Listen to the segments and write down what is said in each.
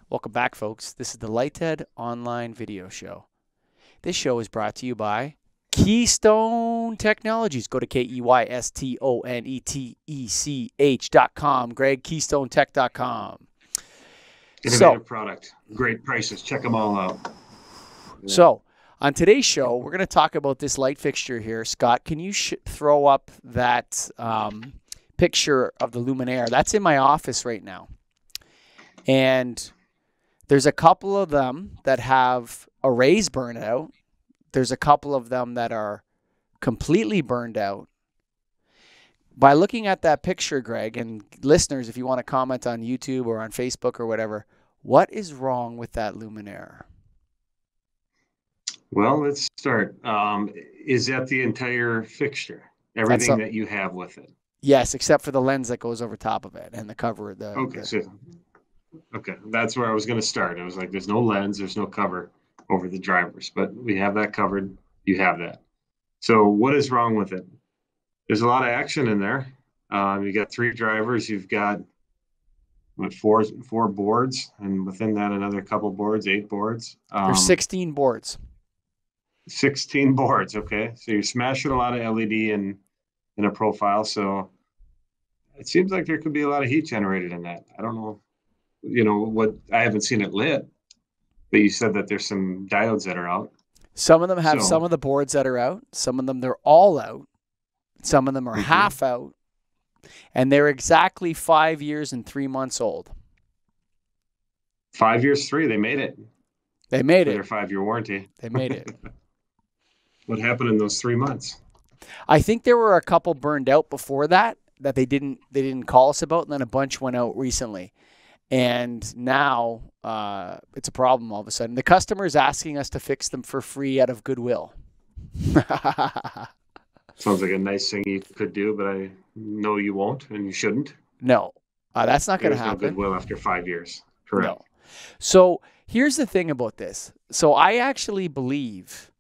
Welcome back, folks. This is the Lighthead Online Video Show. This show is brought to you by Keystone Technologies. Go to KEYSTONETECH.com. Greg, KeystoneTech.com. Innovative product, great prices. Check them all out. So, on today's show, we're going to talk about this light fixture here. Scott, can you throw up that picture of the luminaire? That's in my office right now. And there's a couple of them that have arrays burned out. There's a couple of them that are completely burned out. By looking at that picture, Greg, and listeners, if you want to comment on YouTube or on Facebook or whatever, what is wrong with that luminaire? Well, let's start. Is that the entire fixture? Everything that you have with it? Yes, except for the lens that goes over top of it and the cover. Okay, that's where I was going to start. I was like, there's no lens, there's no cover over the drivers, but we have that covered. You have that. So what is wrong with it? There's a lot of action in there. You got 3 drivers. You've got four boards, and within that another couple boards, 8 boards. There's 16 boards. 16 boards. Okay, so you're smashing a lot of LED in a profile. So it seems like there could be a lot of heat generated in that. I don't know. What, I haven't seen it lit, but you said that there's some diodes that are out. Some of them have some of the boards that are out. Some of them, they're all out. Some of them are half out. And they're exactly 5 years and 3 months old. 5 years, 3. They made it. They made it. Their 5-year warranty. They made it. What happened in those 3 months? I think there were a couple burned out before that they didn't call us about, and then a bunch went out recently. And now it's a problem all of a sudden. The customer is asking us to fix them for free out of goodwill. Sounds like a nice thing you could do, but I know you won't and you shouldn't. No, that's not going to happen. There's no goodwill after 5 years. Correct. No. So here's the thing about this. So I actually believe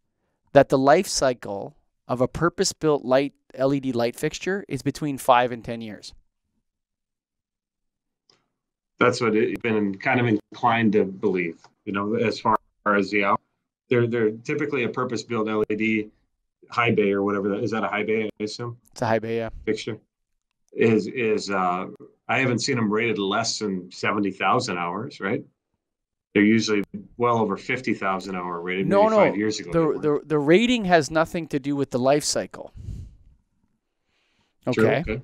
that the life cycle of a purpose-built LED light fixture is between 5 and 10 years. That's what I've been kind of inclined to believe. As far as they're typically a purpose-built LED high bay or whatever. Is that a high bay? I assume it's a high bay, yeah. Fixture I haven't seen them rated less than 70,000 hours, right? They're usually well over 50,000 hour rated. No, 5 years ago. The rating has nothing to do with the life cycle. Okay. True, okay.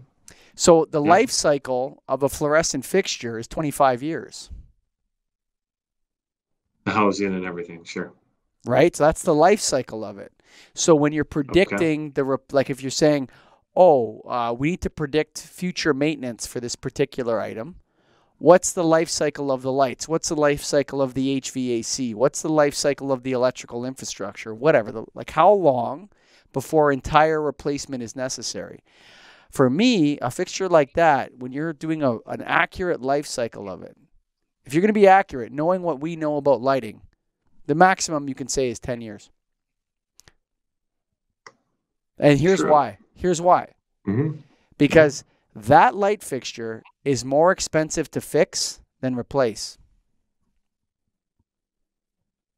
So the life cycle of a fluorescent fixture is 25 years. The housing and everything, sure. Right? So that's the life cycle of it. So when you're predicting like if you're saying, we need to predict future maintenance for this particular item, what's the life cycle of the lights? What's the life cycle of the HVAC? What's the life cycle of the electrical infrastructure? Whatever. Like how long before entire replacement is necessary? For me, a fixture like that, when you're doing an accurate life cycle of it, if you're going to be accurate, knowing what we know about lighting, the maximum you can say is 10 years. And here's why. Here's why. Because that light fixture is more expensive to fix than replace.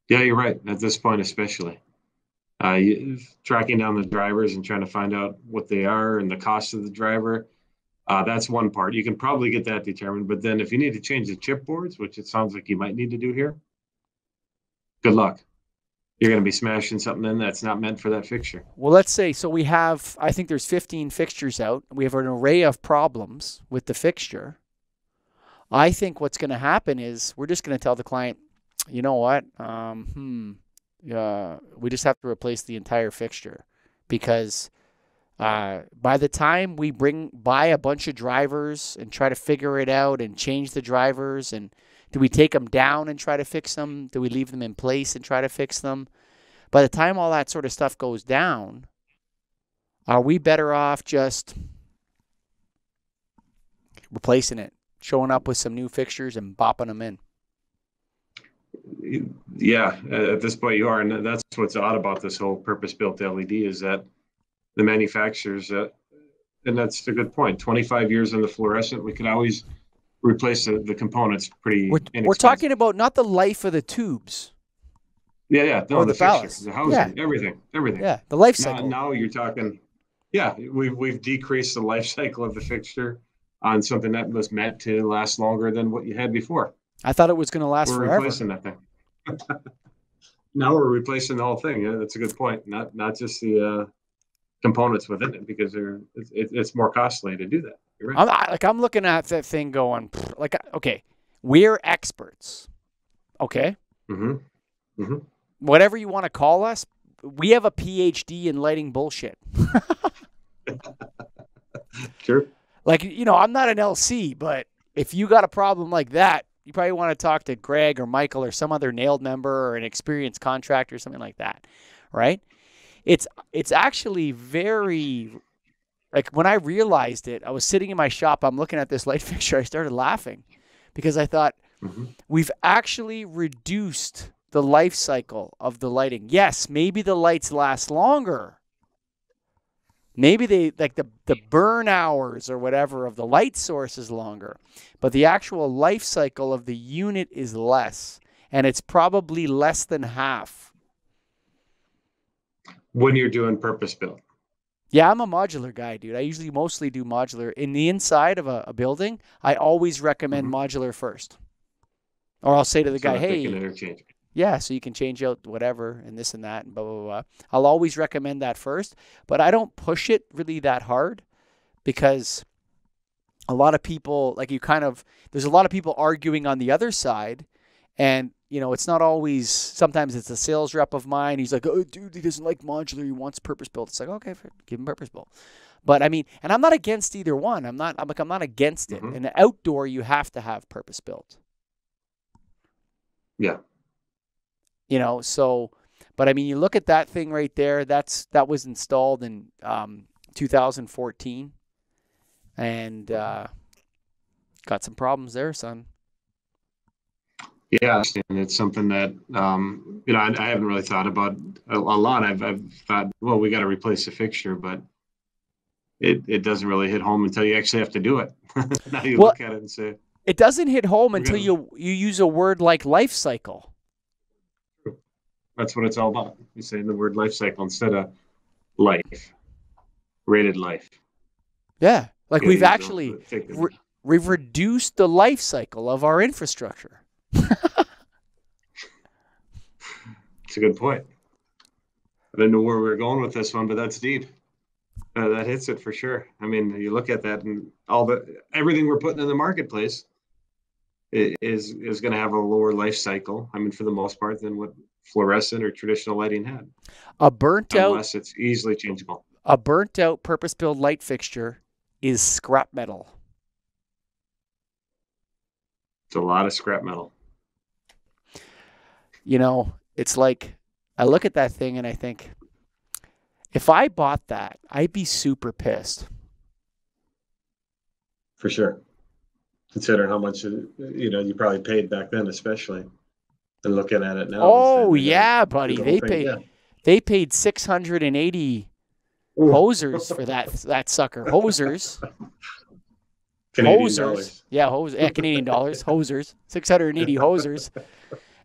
Yeah, you're right. At this point, especially. Tracking down the drivers and trying to find out what they are and the cost of the driver. That's one part. You can probably get that determined. But then if you need to change the chipboards, which it sounds like you might need to do here, good luck. You're going to be smashing something in that's not meant for that fixture. Well, let's say, so we have, I think there's 15 fixtures out. We have an array of problems with the fixture. I think what's going to happen is we're just going to tell the client, you know what, we just have to replace the entire fixture because by the time we buy a bunch of drivers and try to figure it out and change the drivers, and do we take them down and try to fix them? Do we leave them in place and try to fix them? By the time all that sort of stuff goes down, are we better off just replacing it, showing up with some new fixtures and bopping them in? Yeah, at this point you are, and that's what's odd about this whole purpose-built LED is that the manufacturers, and that's a good point, 25 years in the fluorescent, we could always replace the components pretty inexpensive. We're talking about not the life of the tubes. Yeah. No, Or the the fixture, the housing, everything. Yeah, the life cycle. Now you're talking, we've decreased the life cycle of the fixture on something that was meant to last longer than what you had before. I thought it was going to last We're forever. replacing that thing. Now we're replacing the whole thing. Yeah, that's a good point. Not just the components within it, because it's more costly to do that. You're right. I'm looking at that thing going, like, okay, we're experts. Okay. Mm-hmm. Mm-hmm. Whatever you want to call us, we have a PhD in lighting bullshit. Sure. Like, I'm not an LC, but if you got a problem like that, you probably want to talk to Greg or Michael or some other nailed member or an experienced contractor or something like that, right? It's actually very, like, when I realized it, I was sitting in my shop, I'm looking at this light fixture, I started laughing because I thought, we've actually reduced the life cycle of the lighting. Yes, maybe the lights last longer. Maybe they, like, the burn hours or whatever of the light source is longer, but the actual life cycle of the unit is less, and it's probably less than half. When you're doing purpose built. Yeah, I'm a modular guy, dude. I usually mostly do modular. In the inside of a building, I always recommend modular first. Or I'll say to the guy, hey, yeah, so you can change out whatever and this and that and blah, blah, blah. I'll always recommend that first, but I don't push it really that hard because a lot of people, like, there's a lot of people arguing on the other side, and, it's not always, sometimes it's a sales rep of mine. He's like, oh, dude, he doesn't like modular. He wants purpose built. It's like, okay, give him purpose built. But I mean, and I'm not against either one. I'm not against it. In the outdoor, you have to have purpose built. Yeah. So, but I mean, you look at that thing right there, that was installed in 2014 and got some problems there, son. Yeah, and it's something that, I haven't really thought about a lot. I've thought, well, we got to replace the fixture, but it doesn't really hit home until you actually have to do it. Now you look at it and say. It doesn't hit home until you use a word like life cycle. That's what it's all about. You say the word life cycle instead of life, rated life. Yeah, like we've actually we've reduced the life cycle of our infrastructure. It's a good point. I didn't know where we were going with this one, but that's deep. That hits it for sure. I mean, you look at that and everything we're putting in the marketplace is going to have a lower life cycle. I mean, for the most part, than what fluorescent or traditional lighting had. Unless it's easily changeable. A burnt out purpose-built light fixture is scrap metal. It's a lot of scrap metal. It's like, I look at that thing and I think, if I bought that, I'd be super pissed. For sure. Considering how much, you probably paid back then, especially. And looking at it now. Oh, yeah, buddy. They paid 680 hosers for that sucker. Hosers. Canadian hosers. Dollars. Yeah, Canadian dollars. Hosers. 680 hosers.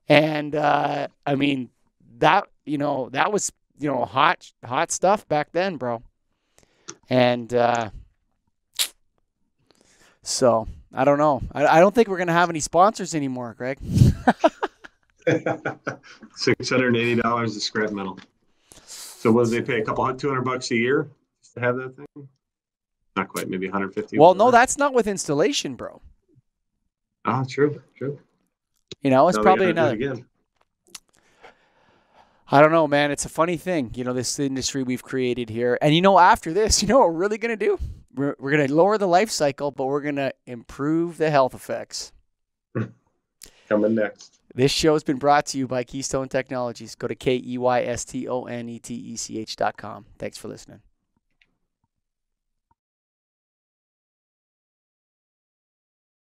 And, I mean, that was, hot stuff back then, bro. And so, I don't know. I don't think we're going to have any sponsors anymore, Greg. $680 of scrap metal. So what do they pay? $200 a year to have that thing? Not quite, maybe 150. Well, no, that's not with installation, bro. Ah, true. It's probably another. I don't know, man. It's a funny thing, this industry we've created here. And after this, what we're really going to do? We're going to lower the life cycle, but we're going to improve the health effects. Coming next. This show has been brought to you by Keystone Technologies. Go to KEYSTONETECH.com. Thanks for listening.